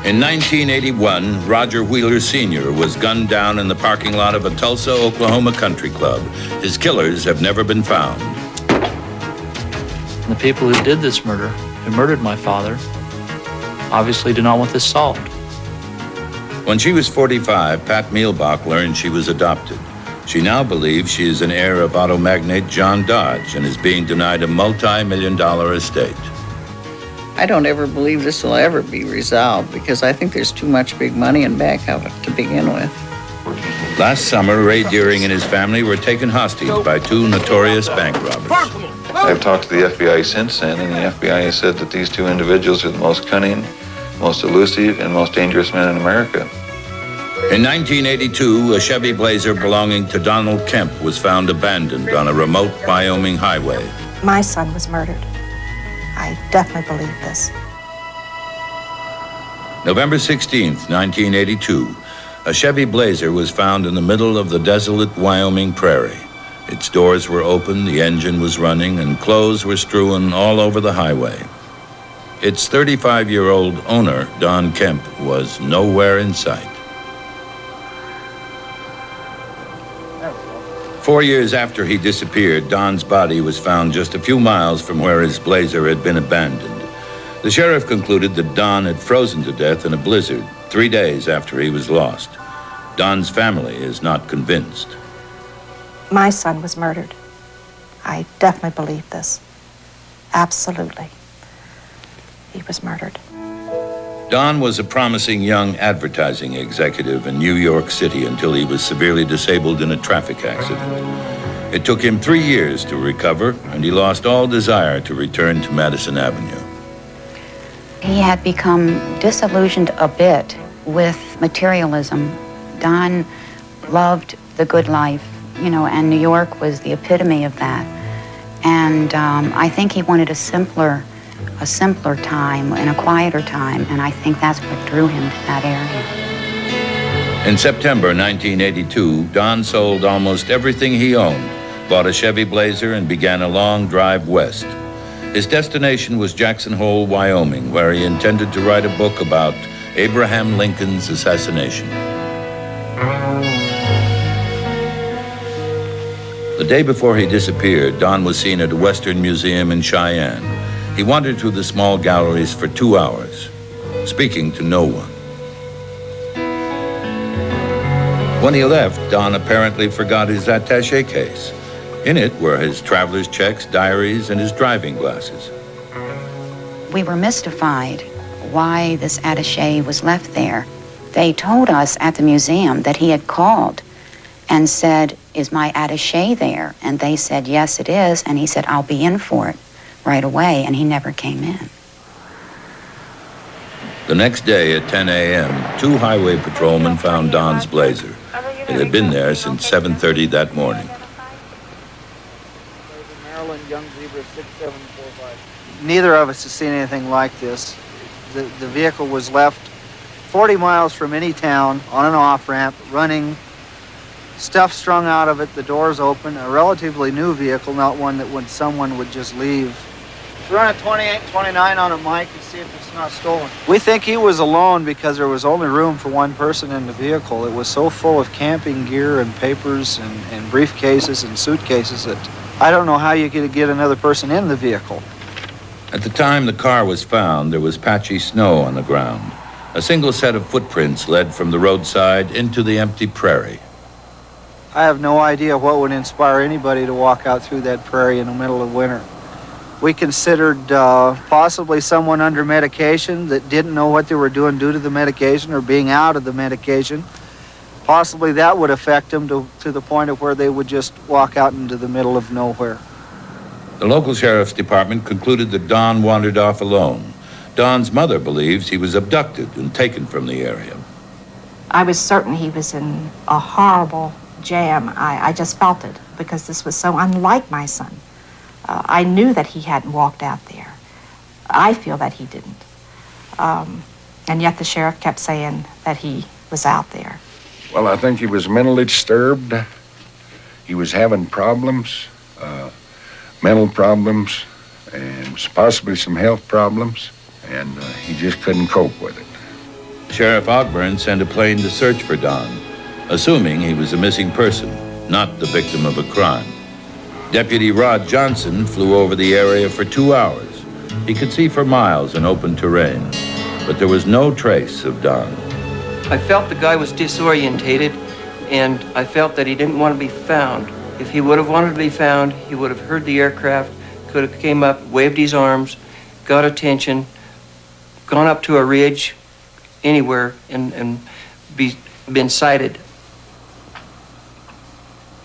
In 1981, Roger Wheeler Sr. was gunned down in the parking lot of a Tulsa, Oklahoma country club. His killers have never been found. The people who did this murder, who murdered my father, obviously do not want this solved. When she was 45, Pat Mielbach learned she was adopted. She now believes she is an heir of auto magnate John Dodge and is being denied a multi-million-dollar estate. I don't ever believe this will ever be resolved because I think there's too much big money in back of it to begin with. Last summer, Ray Deering and his family were taken hostage by two notorious bank robbers. I've talked to the FBI since then, and the FBI has said that these two individuals are the most cunning, most elusive, and most dangerous men in America. In 1982, a Chevy Blazer belonging to Donald Kemp was found abandoned on a remote Wyoming highway. My son was murdered. I definitely believe this. November 16th, 1982, a Chevy Blazer was found in the middle of the desolate Wyoming prairie. Its doors were open, the engine was running, and clothes were strewn all over the highway. Its 35-year-old owner, Don Kemp, was nowhere in sight. 4 years after he disappeared, Don's body was found just a few miles from where his Blazer had been abandoned. The sheriff concluded that Don had frozen to death in a blizzard 3 days after he was lost. Don's family is not convinced. My son was murdered. I definitely believe this. Absolutely. He was murdered. Don was a promising young advertising executive in New York City until he was severely disabled in a traffic accident. It took him 3 years to recover, and he lost all desire to return to Madison Avenue. He had become disillusioned a bit with materialism. Don loved the good life, and New York was the epitome of that. And I think he wanted a simpler time and a quieter time, and I think that's what drew him to that area. In September 1982, Don sold almost everything he owned, bought a Chevy Blazer, and began a long drive west. His destination was Jackson Hole, Wyoming, where he intended to write a book about Abraham Lincoln's assassination. The day before he disappeared, Don was seen at a Western museum in Cheyenne. He wandered through the small galleries for 2 hours, speaking to no one. When he left, Don apparently forgot his attaché case. In it were his traveler's checks, diaries, and his driving glasses. We were mystified why this attaché was left there. They told us at the museum that he had called and said, "Is my attaché there?" And they said, "Yes, it is." And he said, "I'll be in for it right away," and he never came in. The next day at 10 a.m., 2 highway patrolmen found Don's Blazer. It had been there since 7:30 that morning. Neither of us has seen anything like this. The vehicle was left 40 miles from any town on an off-ramp, running, stuff strung out of it, the doors open, a relatively new vehicle, not one that someone would just leave. Run a 28, 29 on it, Mike, and see if it's not stolen. We think he was alone because there was only room for one person in the vehicle. It was so full of camping gear and papers and briefcases and suitcases that I don't know how you could get another person in the vehicle. At the time the car was found, there was patchy snow on the ground. A single set of footprints led from the roadside into the empty prairie. I have no idea what would inspire anybody to walk out through that prairie in the middle of winter. We considered possibly someone under medication that didn't know what they were doing due to the medication or being out of the medication. Possibly that would affect them to the point of where they would just walk out into the middle of nowhere. The local sheriff's department concluded that Don wandered off alone. Don's mother believes he was abducted and taken from the area. I was certain he was in a horrible jam. I just felt it because this was so unlike my son. I knew that he hadn't walked out there. I feel that he didn't. And yet the sheriff kept saying that he was out there. Well, I think he was mentally disturbed. He was having problems, mental problems, and possibly some health problems, and he just couldn't cope with it. Sheriff Ogburn sent a plane to search for Don, assuming he was a missing person, not the victim of a crime. Deputy Rod Johnson flew over the area for 2 hours. He could see for miles in open terrain, but there was no trace of Don. I felt the guy was disorientated, and I felt that he didn't want to be found. If he would have wanted to be found, he would have heard the aircraft, could have came up, waved his arms, got attention, gone up to a ridge, anywhere, and been sighted.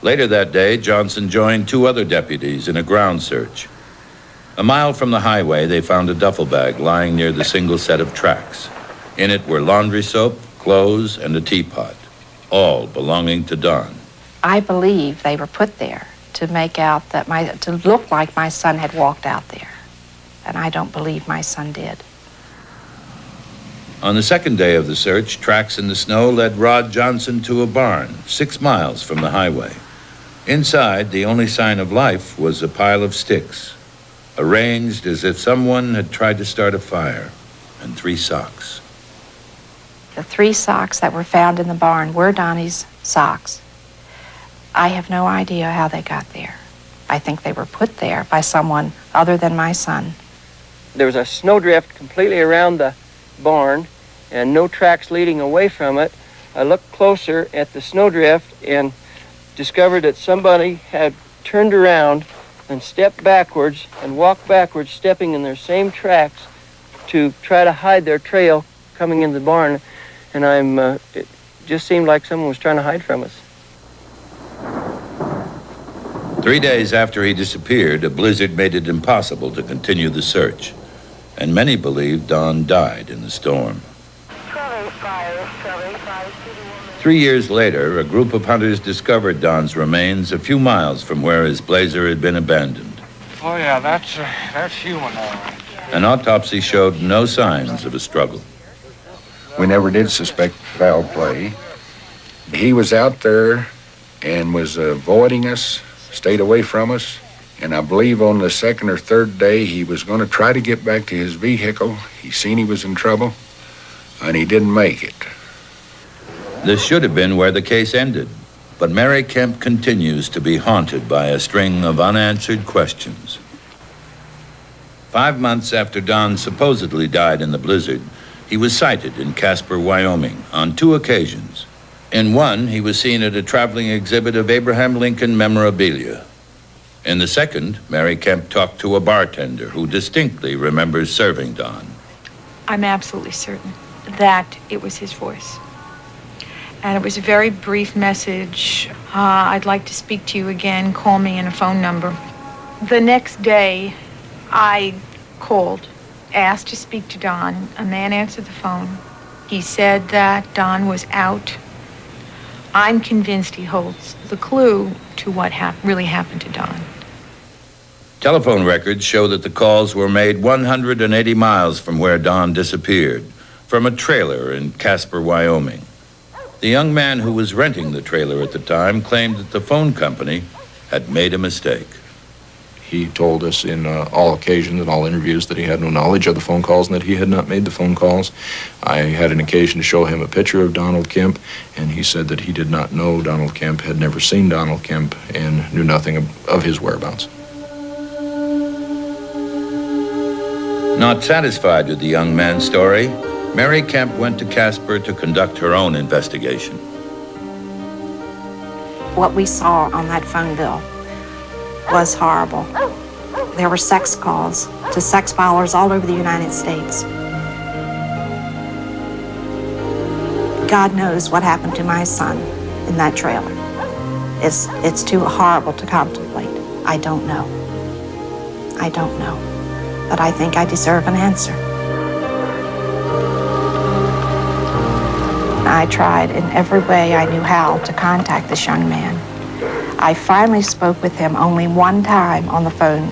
Later that day, Johnson joined 2 other deputies in a ground search. A mile from the highway, they found a duffel bag lying near the single set of tracks. In it were laundry soap, clothes, and a teapot, all belonging to Don. I believe they were put there to make out that to look like my son had walked out there. And I don't believe my son did. On the second day of the search, tracks in the snow led Rod Johnson to a barn 6 miles from the highway. Inside, the only sign of life was a pile of sticks, arranged as if someone had tried to start a fire, and 3 socks. The 3 socks that were found in the barn were Donnie's socks. I have no idea how they got there. I think they were put there by someone other than my son. There was a snowdrift completely around the barn and no tracks leading away from it. I looked closer at the snowdrift and discovered that somebody had turned around and stepped backwards and walked backwards, stepping in their same tracks to try to hide their trail coming into the barn. And it just seemed like someone was trying to hide from us. 3 days after he disappeared, a blizzard made it impossible to continue the search, and many believe Don died in the storm. 3 years later, a group of hunters discovered Don's remains a few miles from where his Blazer had been abandoned. Oh, yeah, that's human, all right. An autopsy showed no signs of a struggle. We never did suspect foul play. He was out there and was avoiding us, stayed away from us, and I believe on the 2nd or 3rd day he was going to try to get back to his vehicle. He seen he was in trouble, and he didn't make it. This should have been where the case ended, but Mary Kemp continues to be haunted by a string of unanswered questions. 5 months after Don supposedly died in the blizzard, he was sighted in Casper, Wyoming, on 2 occasions. In one, he was seen at a traveling exhibit of Abraham Lincoln memorabilia. In the second, Mary Kemp talked to a bartender who distinctly remembers serving Don. I'm absolutely certain that it was his voice. And it was a very brief message. I'd like to speak to you again. Call me in a phone number. The next day, I called, asked to speak to Don. A man answered the phone. He said that Don was out. I'm convinced he holds the clue to what really happened to Don. Telephone records show that the calls were made 180 miles from where Don disappeared, from a trailer in Casper, Wyoming. The young man who was renting the trailer at the time claimed that the phone company had made a mistake. He told us in all occasions and all interviews that he had no knowledge of the phone calls and that he had not made the phone calls. I had an occasion to show him a picture of Donald Kemp, and he said that he did not know Donald Kemp, had never seen Donald Kemp, and knew nothing of his whereabouts. Not satisfied with the young man's story, Mary Kemp went to Casper to conduct her own investigation. What we saw on that phone bill was horrible. There were sex calls to sex parlors all over the United States. God knows what happened to my son in that trailer. It's too horrible to contemplate. I don't know. I don't know. But I think I deserve an answer. I tried in every way I knew how to contact this young man. I finally spoke with him only one time on the phone,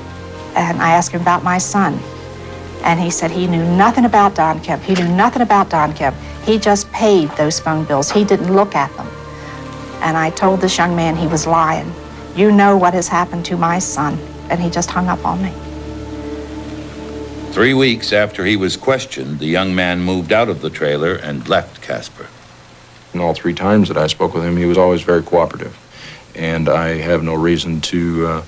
and I asked him about my son. And he said he knew nothing about Don Kemp. He knew nothing about Don Kemp. He just paid those phone bills. He didn't look at them. And I told this young man he was lying. You know what has happened to my son. And he just hung up on me. 3 weeks after he was questioned, the young man moved out of the trailer and left Casper. And all 3 times that I spoke with him, he was always very cooperative. And I have no reason to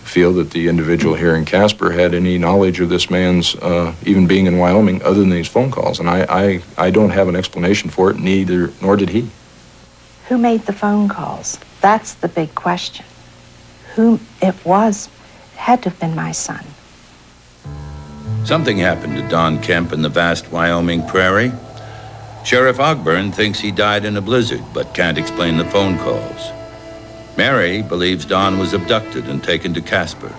feel that the individual here in Casper had any knowledge of this man's even being in Wyoming other than these phone calls. And I don't have an explanation for it, nor did he. Who made the phone calls? That's the big question. Who it was had to have been my son. Something happened to Don Kemp in the vast Wyoming prairie. Sheriff Ogburn thinks he died in a blizzard, but can't explain the phone calls. Mary believes Don was abducted and taken to Casper.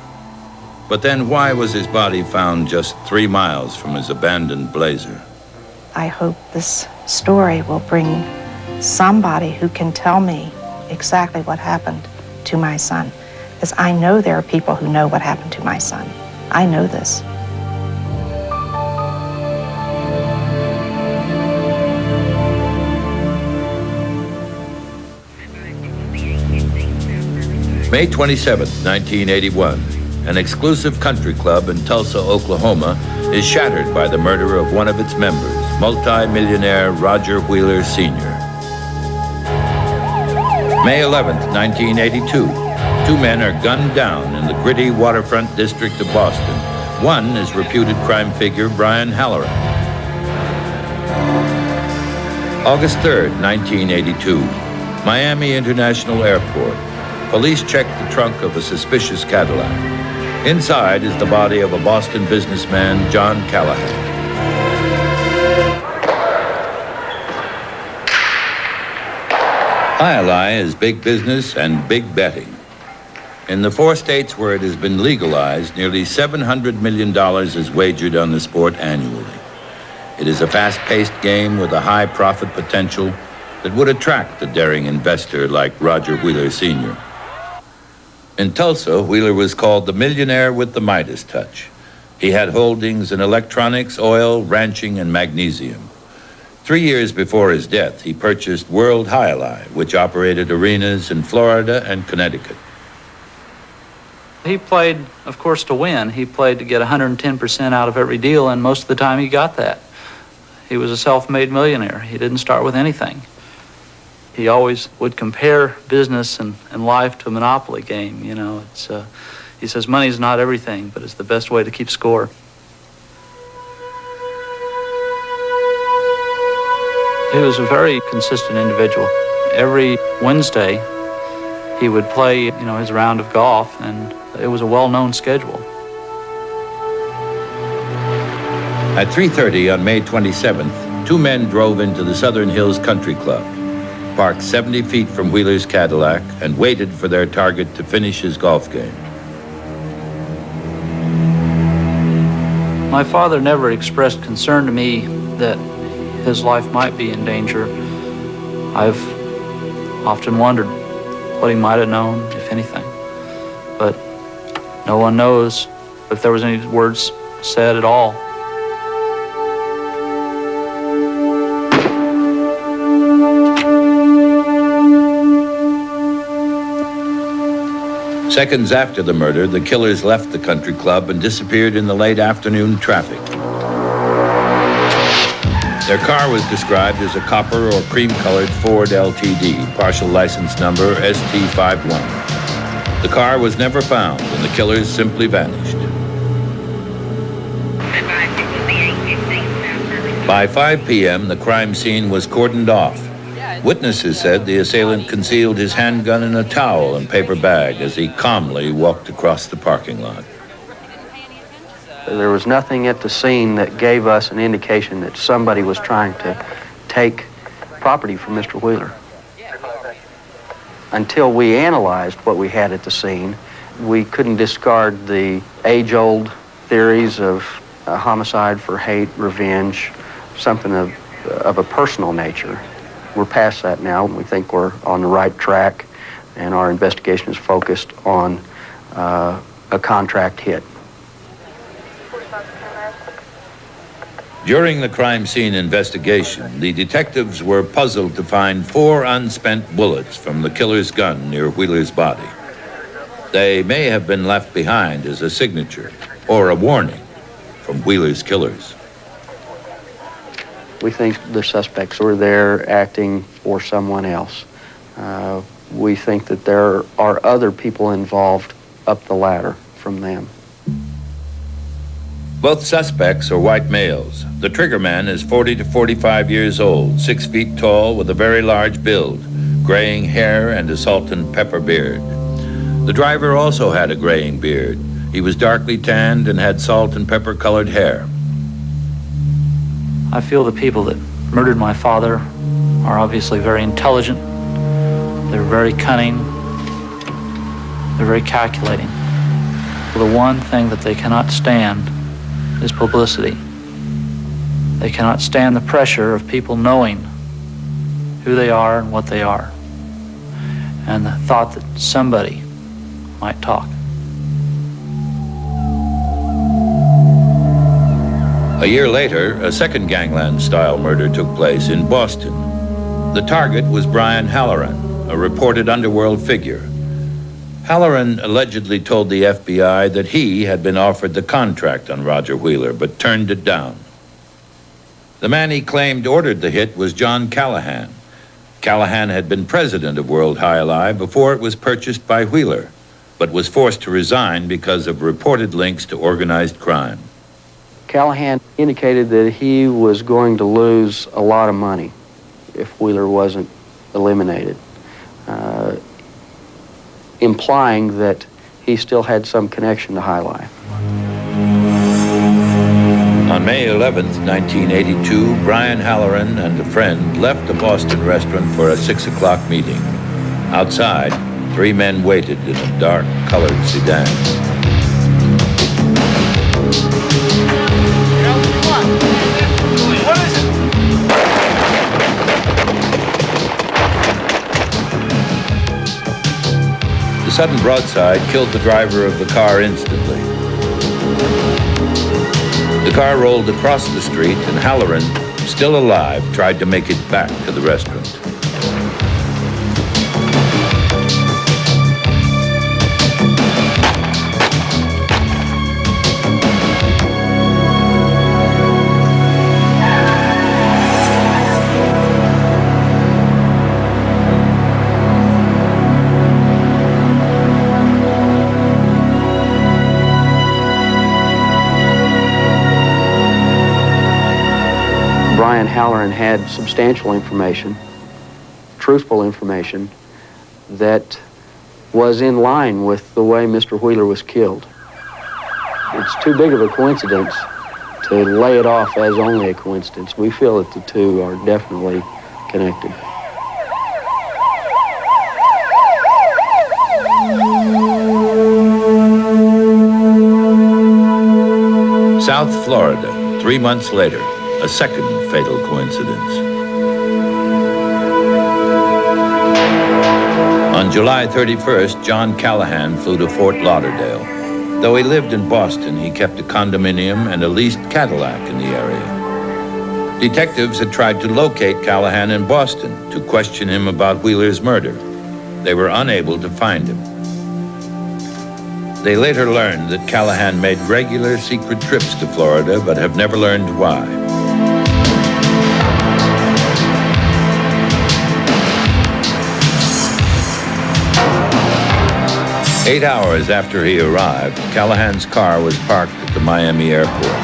But then why was his body found just 3 miles from his abandoned blazer? I hope this story will bring somebody who can tell me exactly what happened to my son. Because I know there are people who know what happened to my son. I know this. May 27th, 1981, an exclusive country club in Tulsa, Oklahoma, is shattered by the murder of one of its members, multi-millionaire Roger Wheeler Sr. May 11th, 1982, 2 men are gunned down in the gritty waterfront district of Boston. One is reputed crime figure Brian Halloran. August 3rd, 1982, Miami International Airport. Police checked the trunk of a suspicious Cadillac. Inside is the body of a Boston businessman, John Callahan. Hialeah is big business and big betting. In the 4 states where it has been legalized, nearly $700 million is wagered on the sport annually. It is a fast-paced game with a high profit potential that would attract a daring investor like Roger Wheeler Sr. In Tulsa, Wheeler was called the millionaire with the Midas touch. He had holdings in electronics, oil, ranching, and magnesium. 3 years before his death, he purchased World Hialeah, which operated arenas in Florida and Connecticut. He played, of course, to win. He played to get 110% out of every deal, and most of the time he got that. He was a self-made millionaire. He didn't start with anything. He always would compare business and life to a Monopoly game. You know, he says money's not everything, but it's the best way to keep score. He was a very consistent individual. Every Wednesday, he would play, his round of golf, and it was a well-known schedule. At 3:30 on May 27th, 2 men drove into the Southern Hills Country Club, parked 70 feet from Wheeler's Cadillac, and waited for their target to finish his golf game. My father never expressed concern to me that his life might be in danger. I've often wondered what he might have known, if anything. But no one knows if there was any words said at all. Seconds after the murder, the killers left the country club and disappeared in the late afternoon traffic. Their car was described as a copper or cream-colored Ford LTD, partial license number ST51. The car was never found, and the killers simply vanished. By 5 p.m., the crime scene was cordoned off. Witnesses said the assailant concealed his handgun in a towel and paper bag as he calmly walked across the parking lot. There was nothing at the scene that gave us an indication that somebody was trying to take property from Mr. Wheeler. Until we analyzed what we had at the scene, we couldn't discard the age-old theories of homicide for hate, revenge, something of a personal nature. We're past that now, and we think we're on the right track, and our investigation is focused on a contract hit. During the crime scene investigation, the detectives were puzzled to find 4 unspent bullets from the killer's gun near Wheeler's body. They may have been left behind as a signature or a warning, from Wheeler's killers. We think the suspects were there acting for someone else. We think that there are other people involved up the ladder from them. Both suspects are white males. The triggerman is 40 to 45 years old, 6 feet tall with a very large build, graying hair and a salt and pepper beard. The driver also had a graying beard. He was darkly tanned and had salt and pepper colored hair. I feel the people that murdered my father are obviously very intelligent. They're very cunning. They're very calculating. The one thing that they cannot stand is publicity. They cannot stand the pressure of people knowing who they are and what they are, and the thought that somebody might talk. A year later, a second gangland-style murder took place in Boston. The target was Brian Halloran, a reported underworld figure. Halloran allegedly told the FBI that he had been offered the contract on Roger Wheeler, but turned it down. The man he claimed ordered the hit was John Callahan. Callahan had been president of World High Ally before it was purchased by Wheeler, but was forced to resign because of reported links to organized crime. Callahan indicated that he was going to lose a lot of money if Wheeler wasn't eliminated, implying that he still had some connection to High Life. On May 11th, 1982, Brian Halloran and a friend left a Boston restaurant for a 6 o'clock meeting. Outside, 3 men waited in a dark, colored sedan. What is it? The sudden broadside killed the driver of the car instantly. The car rolled across the street, and Halloran, still alive, tried to make it back to the restaurant. Brian Halloran had substantial information, truthful information, that was in line with the way Mr. Wheeler was killed. It's too big of a coincidence to lay it off as only a coincidence. We feel that the two are definitely connected. South Florida, 3 months later, a second fatal coincidence. On July 31st, John Callahan flew to Fort Lauderdale. Though he lived in Boston, he kept a condominium and a leased Cadillac in the area. Detectives had tried to locate Callahan in Boston to question him about Wheeler's murder. They were unable to find him. They later learned that Callahan made regular secret trips to Florida, but have never learned why. 8 hours after he arrived, Callahan's car was parked at the Miami airport.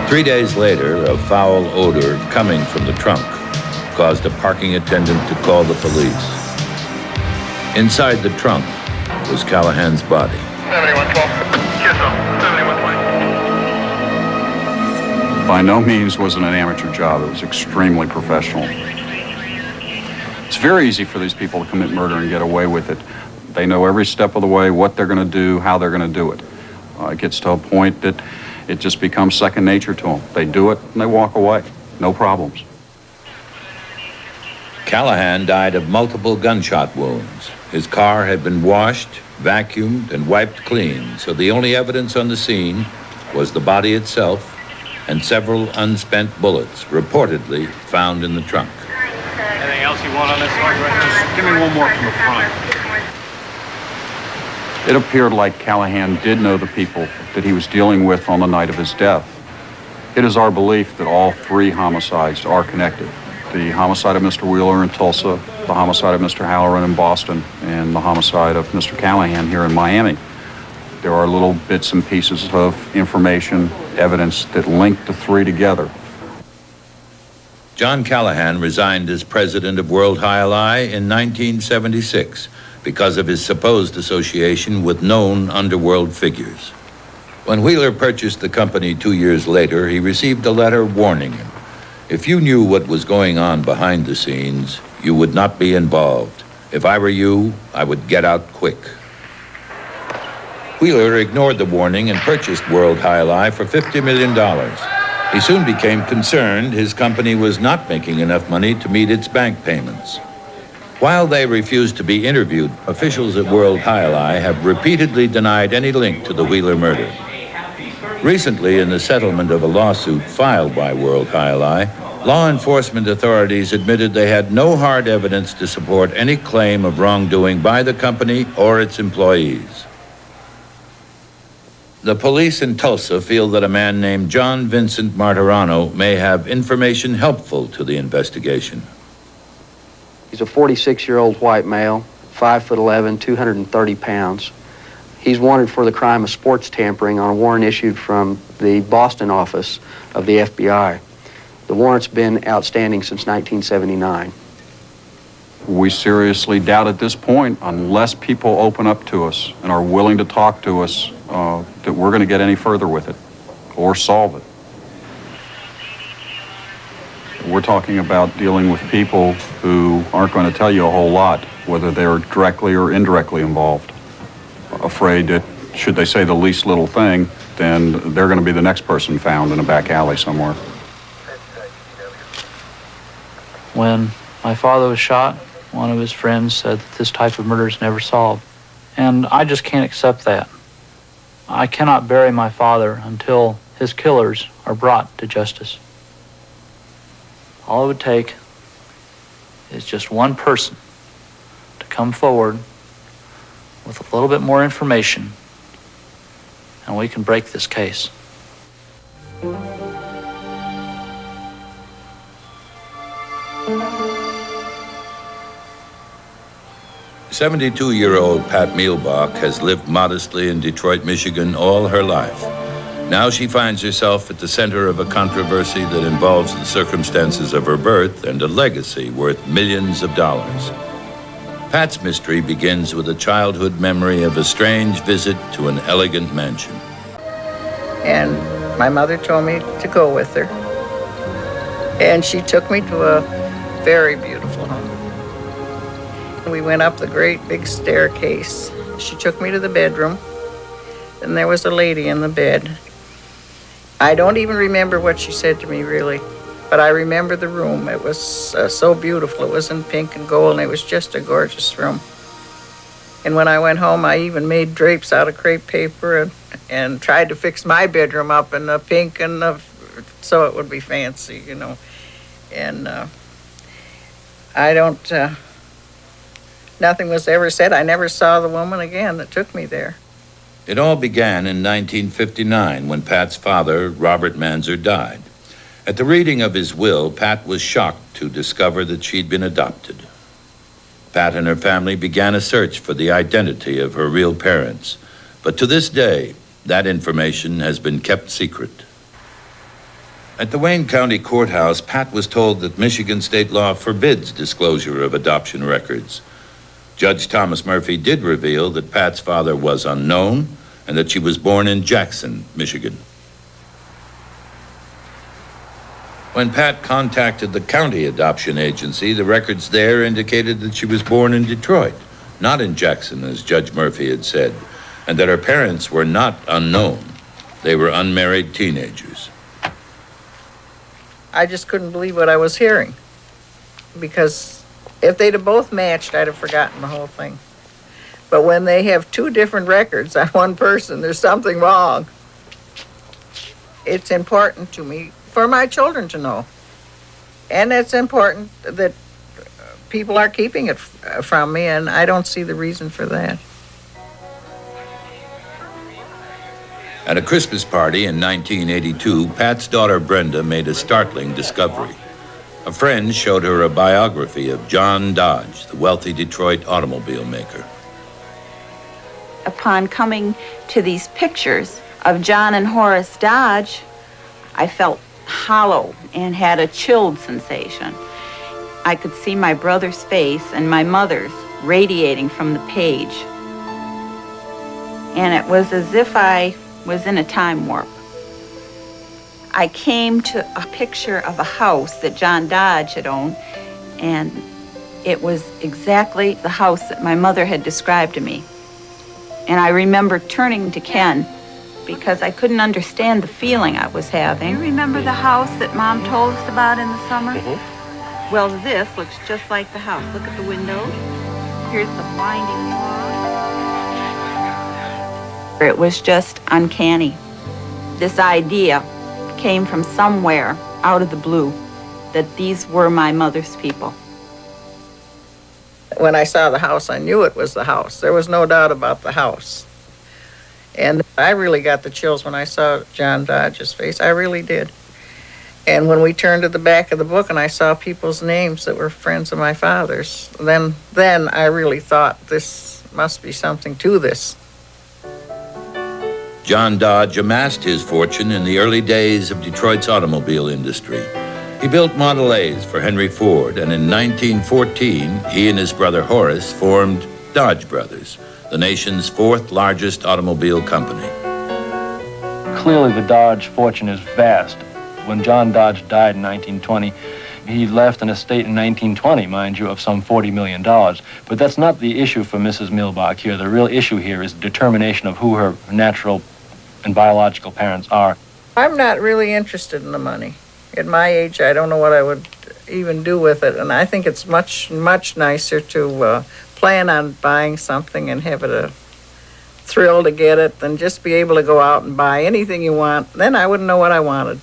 3 days later, a foul odor coming from the trunk caused a parking attendant to call the police. Inside the trunk was Callahan's body. 7112. Yes, sir. 7120. By no means was it an amateur job. It was extremely professional. It's very easy for these people to commit murder and get away with it. They know every step of the way what they're going to do, how they're going to do it. It gets to a point that it just becomes second nature to them. They do it and they walk away. No problems. Callahan died of multiple gunshot wounds. His car had been washed, vacuumed, and wiped clean, so the only evidence on the scene was the body itself and several unspent bullets, reportedly found in the trunk. Anything else you want on this one? Just give me one more from the front. It appeared like Callahan did know the people that he was dealing with on the night of his death. It is our belief that all three homicides are connected. The homicide of Mr. Wheeler in Tulsa, the homicide of Mr. Halloran in Boston, and the homicide of Mr. Callahan here in Miami. There are little bits and pieces of information, evidence that link the three together. John Callahan resigned as president of World High Ally in 1976 because of his supposed association with known underworld figures. When Wheeler purchased the company 2 years later, he received a letter warning him, if you knew what was going on behind the scenes, you would not be involved. If I were you, I would get out quick. Wheeler ignored the warning and purchased World High Ally for $50 million. He soon became concerned his company was not making enough money to meet its bank payments. While they refused to be interviewed, officials at World High Ally have repeatedly denied any link to the Wheeler murder. Recently, in the settlement of a lawsuit filed by World High Ally, law enforcement authorities admitted they had no hard evidence to support any claim of wrongdoing by the company or its employees. The police in Tulsa feel that a man named John Vincent Martirano may have information helpful to the investigation. He's a 46-year-old white male, 5'11", 230 pounds. He's wanted for the crime of sports tampering on a warrant issued from the Boston office of the FBI. The warrant's been outstanding since 1979. We seriously doubt at this point, unless people open up to us and are willing to talk to us, that we're going to get any further with it or solve it. We're talking about dealing with people who aren't going to tell you a whole lot, whether they're directly or indirectly involved. Afraid that should they say the least little thing, then they're going to be the next person found in a back alley somewhere. When my father was shot, one of his friends said that this type of murder is never solved. And I just can't accept that. I cannot bury my father until his killers are brought to justice. All it would take is just one person to come forward with a little bit more information, and we can break this case. 72-year-old Pat Mielbach has lived modestly in Detroit, Michigan all her life. Now she finds herself at the center of a controversy that involves the circumstances of her birth and a legacy worth millions of dollars. Pat's mystery begins with a childhood memory of a strange visit to an elegant mansion. And my mother told me to go with her. And she took me to a very beautiful home. We went up the great big staircase. She took me to the bedroom, and there was a lady in the bed. I don't even remember what she said to me, really, but I remember the room. It was so beautiful. It was in pink and gold, and it was just a gorgeous room. And when I went home, I even made drapes out of crepe paper and tried to fix my bedroom up in the pink and so it would be fancy, you know. And nothing was ever said. I never saw the woman again that took me there. It all began in 1959 when Pat's father, Robert Manzer, died. At the reading of his will, Pat was shocked to discover that she'd been adopted. Pat and her family began a search for the identity of her real parents. But to this day, that information has been kept secret. At the Wayne County Courthouse, Pat was told that Michigan state law forbids disclosure of adoption records. Judge Thomas Murphy did reveal that Pat's father was unknown and that she was born in Jackson, Michigan. When Pat contacted the county adoption agency, the records there indicated that she was born in Detroit, not in Jackson, as Judge Murphy had said, and that her parents were not unknown. They were unmarried teenagers. I just couldn't believe what I was hearing, because if they'd have both matched, I'd have forgotten the whole thing. But when they have two different records on one person, there's something wrong. It's important to me for my children to know. And it's important that people are keeping it from me, and I don't see the reason for that. At a Christmas party in 1982, Pat's daughter Brenda made a startling discovery. A friend showed her a biography of John Dodge, the wealthy Detroit automobile maker. Upon coming to these pictures of John and Horace Dodge, I felt hollow and had a chilled sensation. I could see my brother's face and my mother's radiating from the page. And it was as if I was in a time warp. I came to a picture of a house that John Dodge had owned, and it was exactly the house that my mother had described to me. And I remember turning to Ken because I couldn't understand the feeling I was having. You remember the house that Mom told us about in the summer? Mm-hmm. Well, this looks just like the house. Look at the windows. Here's the blinding light. It was just uncanny. This idea came from somewhere out of the blue that these were my mother's people. When I saw the house, I knew it was the house. There was no doubt about the house. And I really got the chills when I saw John Dodge's face. I really did. And when we turned to the back of the book and I saw people's names that were friends of my father's, then I really thought this must be something to this. John Dodge amassed his fortune in the early days of Detroit's automobile industry. He built Model A's for Henry Ford, and in 1914, he and his brother Horace formed Dodge Brothers, the nation's fourth largest automobile company. Clearly, the Dodge fortune is vast. When John Dodge died in 1920, he left an estate in 1920, mind you, of some $40 million. But that's not the issue for Mrs. Milbach here. The real issue here is the determination of who her natural and biological parents are. I'm not really interested in the money. At my age, I don't know what I would even do with it, and I think it's much, much nicer to plan on buying something and have it a thrill to get it than just be able to go out and buy anything you want. Then I wouldn't know what I wanted.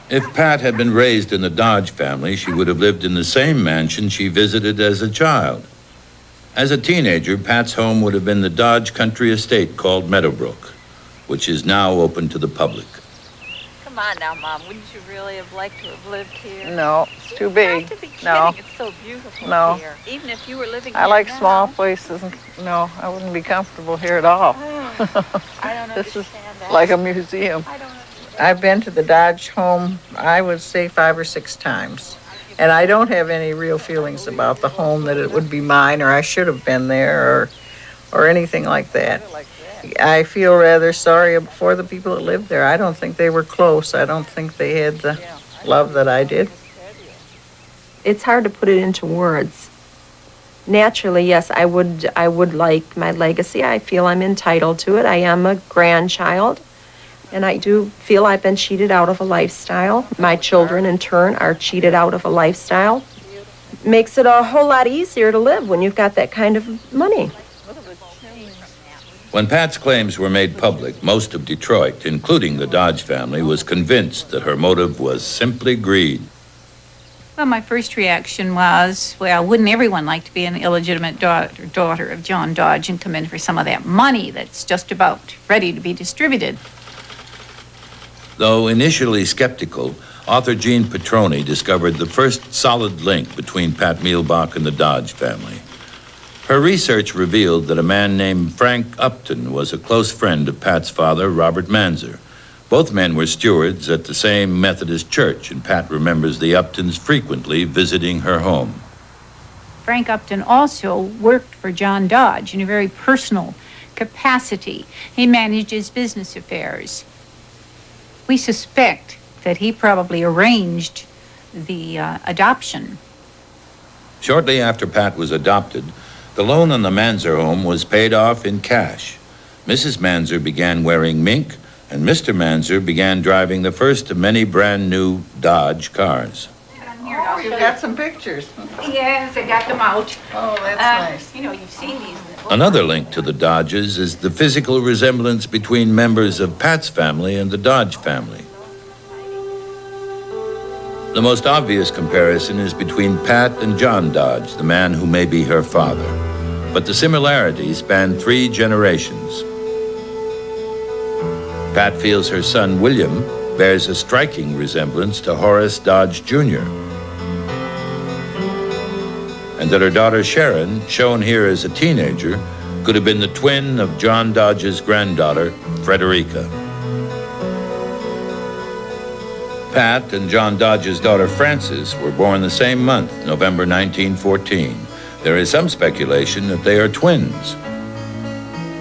If Pat had been raised in the Dodge family, she would have lived in the same mansion she visited as a child. As a teenager, Pat's home would have been the Dodge country estate called Meadowbrook, which is now open to the public. Come on now, Mom. Wouldn't you really have liked to have lived here? No, it's too big. You have to be kidding. No. It's so beautiful No. here. Even if you were living I here like now. small places. No, I wouldn't be comfortable here at all. I don't This is understand that. like a museum. I've been to the Dodge home, I would say 5 or 6 times. And I don't have any real feelings about the home that it would be mine or I should have been there or anything like that. I feel rather sorry for the people that lived there. I don't think they were close. I don't think they had the love that I did. It's hard to put it into words. Naturally, yes, I would like my legacy. I feel I'm entitled to it. I am a grandchild. And I do feel I've been cheated out of a lifestyle. My children, in turn, are cheated out of a lifestyle. Makes it a whole lot easier to live when you've got that kind of money. When Pat's claims were made public, most of Detroit, including the Dodge family, was convinced that her motive was simply greed. Well, my first reaction was, well, wouldn't everyone like to be an illegitimate daughter of John Dodge and come in for some of that money that's just about ready to be distributed? Though initially skeptical, author Gene Petroni discovered the first solid link between Pat Mielbach and the Dodge family. Her research revealed that a man named Frank Upton was a close friend of Pat's father, Robert Manzer. Both men were stewards at the same Methodist church, and Pat remembers the Uptons frequently visiting her home. Frank Upton also worked for John Dodge in a very personal capacity. He managed his business affairs. We suspect that he probably arranged the adoption. Shortly after Pat was adopted, the loan on the Manzer home was paid off in cash. Mrs. Manzer began wearing mink, and Mr. Manzer began driving the first of many brand new Dodge cars. Oh, you've got some pictures. Yes, I got them out. Oh, that's nice. You know, you've seen these. Another link to the Dodges is the physical resemblance between members of Pat's family and the Dodge family. The most obvious comparison is between Pat and John Dodge, the man who may be her father. But the similarities span 3 generations. Pat feels her son, William, bears a striking resemblance to Horace Dodge Jr. And that her daughter, Sharon, shown here as a teenager, could have been the twin of John Dodge's granddaughter, Frederica. Pat and John Dodge's daughter, Frances, were born the same month, November 1914. There is some speculation that they are twins.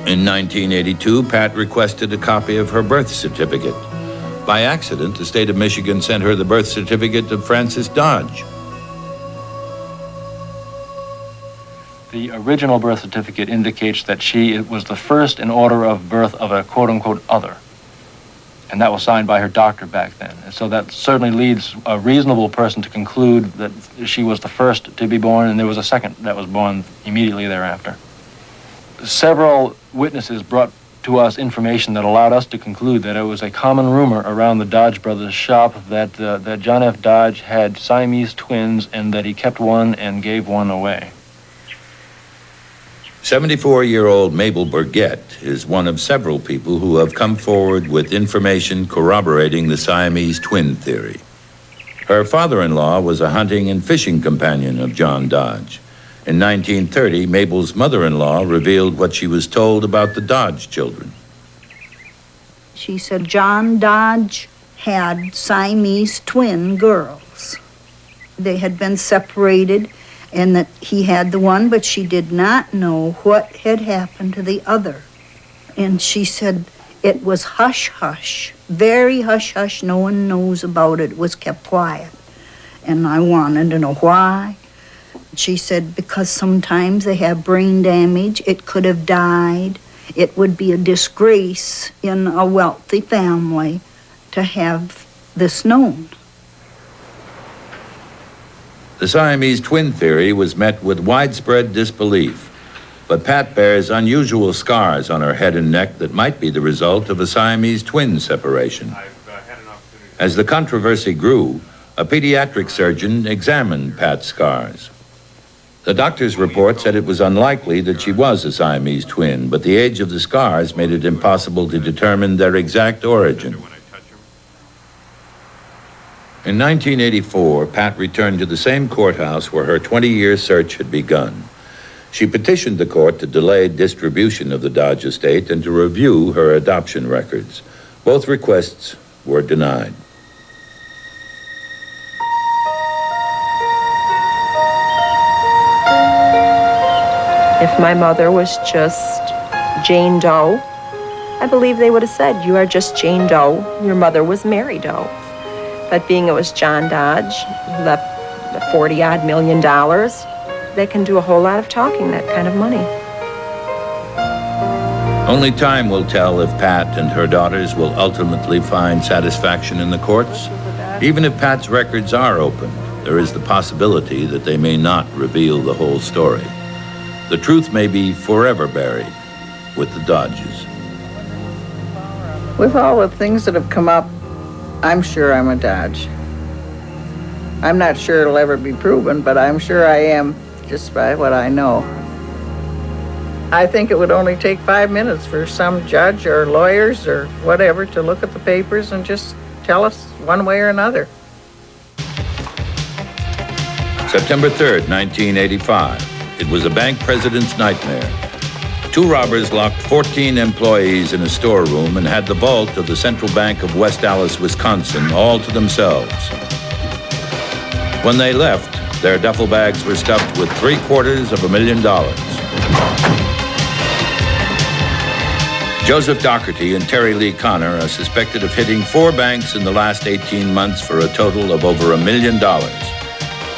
In 1982, Pat requested a copy of her birth certificate. By accident, the state of Michigan sent her the birth certificate of Frances Dodge. The original birth certificate indicates that she was the first in order of birth of a quote-unquote other. And that was signed by her doctor back then. And so that certainly leads a reasonable person to conclude that she was the first to be born, and there was a second that was born immediately thereafter. Several witnesses brought to us information that allowed us to conclude that it was a common rumor around the Dodge brothers' shop that John F. Dodge had Siamese twins and that he kept one and gave one away. 74-year-old Mabel Burgett is one of several people who have come forward with information corroborating the Siamese twin theory. Her father-in-law was a hunting and fishing companion of John Dodge. In 1930, Mabel's mother-in-law revealed what she was told about the Dodge children. She said John Dodge had Siamese twin girls. They had been separated, and that he had the one, but she did not know what had happened to the other. And she said it was hush-hush, very hush-hush. No one knows about it. It was kept quiet. And I wanted to know why. She said because sometimes they have brain damage. It could have died. It would be a disgrace in a wealthy family to have this known. The Siamese twin theory was met with widespread disbelief, but Pat bears unusual scars on her head and neck that might be the result of a Siamese twin separation. As the controversy grew, a pediatric surgeon examined Pat's scars. The doctor's report said it was unlikely that she was a Siamese twin, but the age of the scars made it impossible to determine their exact origin. In 1984, Pat returned to the same courthouse where her 20-year search had begun. She petitioned the court to delay distribution of the Dodge estate and to review her adoption records. Both requests were denied. If my mother was just Jane Doe, I believe they would have said, you are just Jane Doe. Your mother was Mary Doe. But being it was John Dodge, left $40-odd million, they can do a whole lot of talking, that kind of money. Only time will tell if Pat and her daughters will ultimately find satisfaction in the courts. Even if Pat's records are opened, there is the possibility that they may not reveal the whole story. The truth may be forever buried with the Dodges. With all the things that have come up, I'm sure I'm a Dodge. I'm not sure it'll ever be proven, but I'm sure I am just by what I know. I think it would only take 5 minutes for some judge or lawyers or whatever to look at the papers and just tell us one way or another. September 3rd, 1985. It was a bank president's nightmare. Two robbers locked 14 employees in a storeroom and had the vault of the Central Bank of West Allis, Wisconsin, all to themselves. When they left, their duffel bags were stuffed with $750,000. Joseph Dougherty and Terry Lee Connor are suspected of hitting 4 banks in the last 18 months for a total of over $1 million.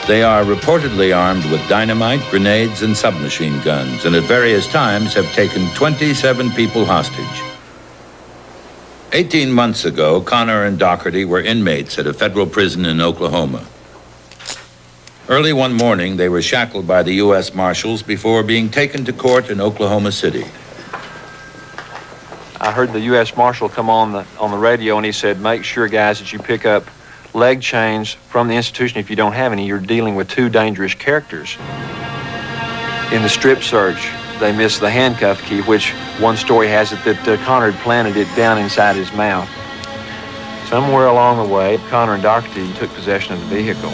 They are reportedly armed with dynamite, grenades, and submachine guns, and at various times have taken 27 people hostage. 18 months ago, Connor and Dougherty were inmates at a federal prison in Oklahoma. Early one morning, they were shackled by the U.S. Marshals before being taken to court in Oklahoma City. I heard the U.S. Marshal come on the radio, and he said, make sure, guys, that you pick up leg chains from the institution. If you don't have any, you're dealing with 2 dangerous characters. In the strip search, They missed the handcuff key, which one story has it that Connor had planted it down inside his mouth. Somewhere along the way, Connor and Doherty took possession of the vehicle.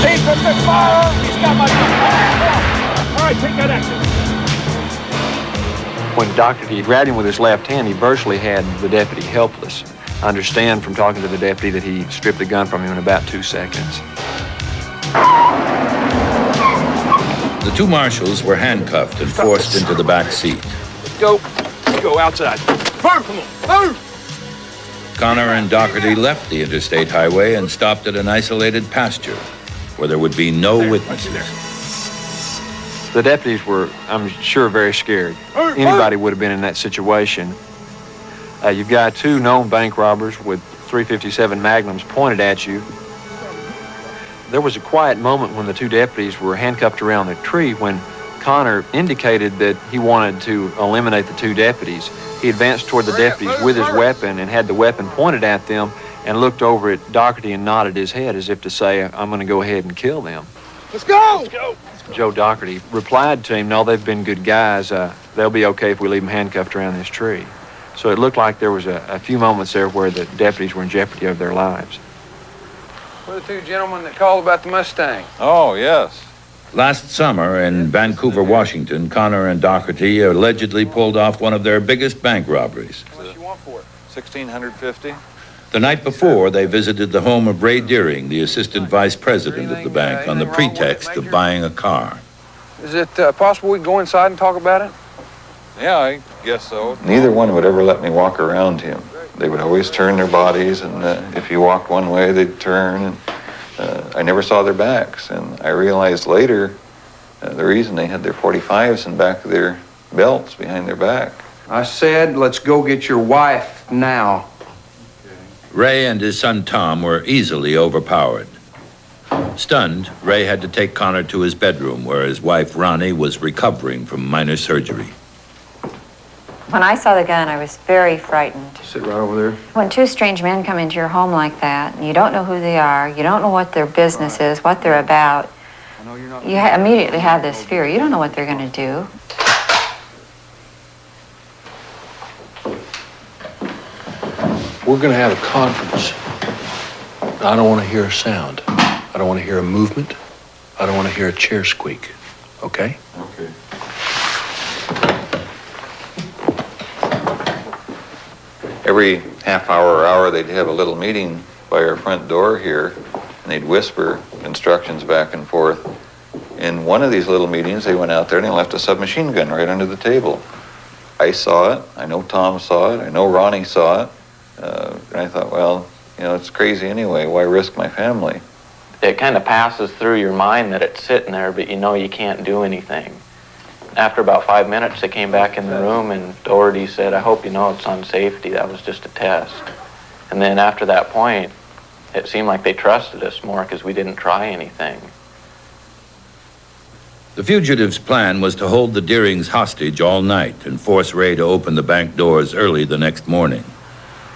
He's fire! He's got my gun! All right, take that action. When Doherty grabbed him with his left hand, he virtually had the deputy helpless. I understand from talking to the deputy that he stripped the gun from him in about 2 seconds. The two marshals were handcuffed and forced into the back seat. Let's go outside. Move, come on, move! Connor and Doherty left the interstate highway and stopped at an isolated pasture where there would be no witnesses. The deputies were, I'm sure, very scared. Anybody would have been in that situation. You've got two known bank robbers with .357 Magnums pointed at you. There was a quiet moment when the two deputies were handcuffed around the tree when Connor indicated that he wanted to eliminate the two deputies. He advanced toward the deputies with his weapon and had the weapon pointed at them and looked over at Doherty and nodded his head as if to say, I'm going to go ahead and kill them. Let's go! Let's go! Joe Doherty replied to him, no, they've been good guys. They'll be okay if we leave them handcuffed around this tree. So it looked like there was a few moments there where the deputies were in jeopardy of their lives. We're the two gentlemen that called about the Mustang. Oh, yes. Last summer in Vancouver, Washington, Connor and Doherty allegedly pulled off one of their biggest bank robberies. How much you want for it? $1,650. The night before, they visited the home of Ray Deering, the assistant vice president of the bank, on the pretext of buying a car. Is it possible we can go inside and talk about it? Yeah, I guess so. Neither one would ever let me walk around him. They would always turn their bodies, and if you walked one way, they'd turn. And I never saw their backs, and I realized later the reason they had their .45s in back of their belts behind their back. I said, let's go get your wife now. Ray and his son Tom were easily overpowered. Stunned, Ray had to take Connor to his bedroom where his wife Ronnie was recovering from minor surgery. When I saw the gun, I was very frightened. Sit right over there. When two strange men come into your home like that, and you don't know who they are, you don't know what their business is, what they're about, you immediately have this fear. You don't know what they're going to do. We're going to have a conference. I don't want to hear a sound. I don't want to hear a movement. I don't want to hear a chair squeak. Okay? Okay. Every half hour or hour, they'd have a little meeting by our front door here, and they'd whisper instructions back and forth. In one of these little meetings, they went out there and they left a submachine gun right under the table. I saw it. I know Tom saw it. I know Ronnie saw it. And I thought, well, you know, it's crazy anyway. Why risk my family? It kind of passes through your mind that it's sitting there, but you know you can't do anything. After about 5 minutes, they came back in the room, and Doherty said, I hope you know it's on safety. That was just a test. And then after that point, it seemed like they trusted us more because we didn't try anything. The fugitives' plan was to hold the Deerings hostage all night and force Ray to open the bank doors early the next morning.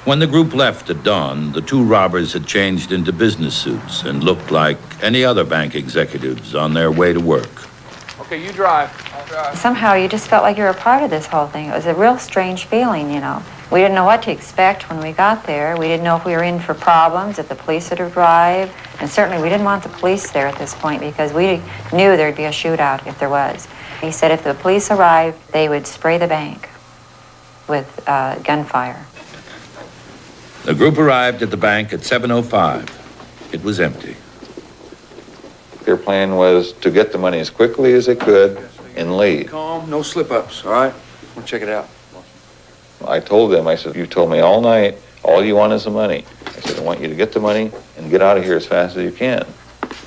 When the group left at dawn, the two robbers had changed into business suits and looked like any other bank executives on their way to work. Okay, you drive. I'll drive. Somehow you just felt like you were a part of this whole thing. It was a real strange feeling, you know. We didn't know what to expect when we got there. We didn't know if we were in for problems, if the police had arrived. And certainly we didn't want the police there at this point because we knew there'd be a shootout if there was. He said if the police arrived, they would spray the bank with gunfire. The group arrived at the bank at 7:05. It was empty. Their plan was to get the money as quickly as they could and leave. Calm, no slip-ups, all right? We'll check it out. I told them, I said, you told me all night, all you want is the money. I said, I want you to get the money and get out of here as fast as you can.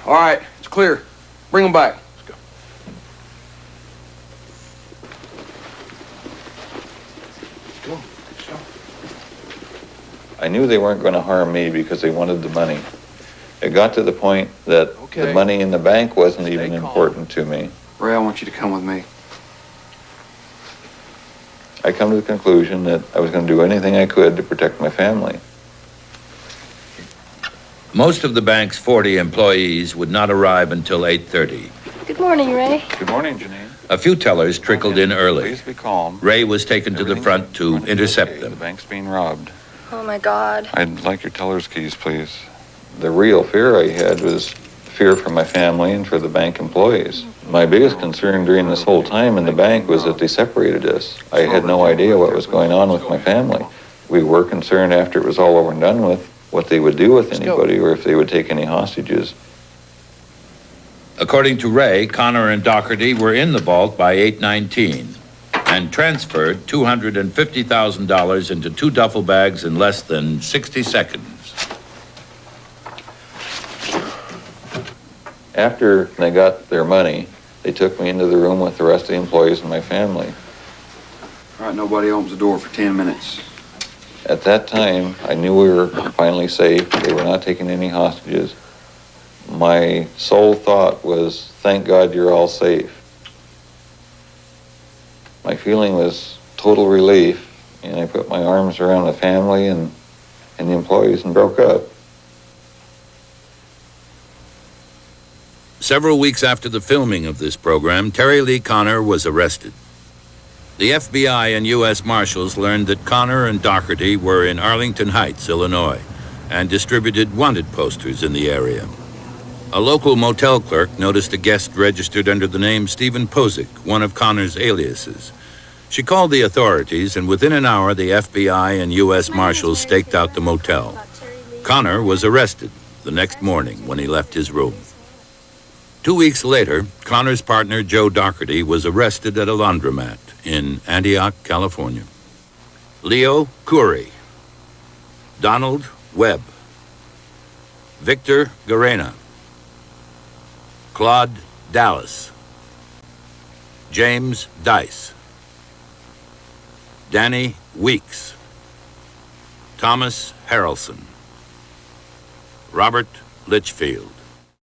All right, it's clear. Bring them back. Let's go. I knew they weren't going to harm me because they wanted the money. It got to the point that the money in the bank wasn't even important to me. Ray, I want you to come with me. I come to the conclusion that I was going to do anything I could to protect my family. Most of the bank's 40 employees would not arrive until 8:30. Good morning, Ray. Good morning, Janine. A few tellers trickled in early. Please be calm. Ray was taken to the front to intercept them. The bank's being robbed. Oh my God. I'd like your teller's keys, please. The real fear I had was fear for my family and for the bank employees. My biggest concern during this whole time in the bank was that they separated us. I had no idea what was going on with my family. We were concerned after it was all over and done with what they would do with anybody or if they would take any hostages. According to Ray, Connor and Doherty were in the vault by 8:19 and transferred $250,000 into 2 duffel bags in less than 60 seconds. After they got their money, they took me into the room with the rest of the employees and my family. All right, nobody opens the door for 10 minutes. At that time, I knew we were finally safe. They were not taking any hostages. My sole thought was, thank God you're all safe. My feeling was total relief, and I put my arms around the family and the employees and broke up. Several weeks after the filming of this program, Terry Lee Connor was arrested. The FBI and U.S. Marshals learned that Connor and Doherty were in Arlington Heights, Illinois, and distributed wanted posters in the area. A local motel clerk noticed a guest registered under the name Stephen Posick, one of Connor's aliases. She called the authorities, and within an hour, the FBI and U.S. Marshals staked out the motel. Connor was arrested the next morning when he left his room. 2 weeks later, Connor's partner, Joe Doherty, was arrested at a laundromat in Antioch, California. Leo Curry, Donald Webb, Victor Garena, Claude Dallas, James Dice, Danny Weeks, Thomas Harrelson, Robert Litchfield.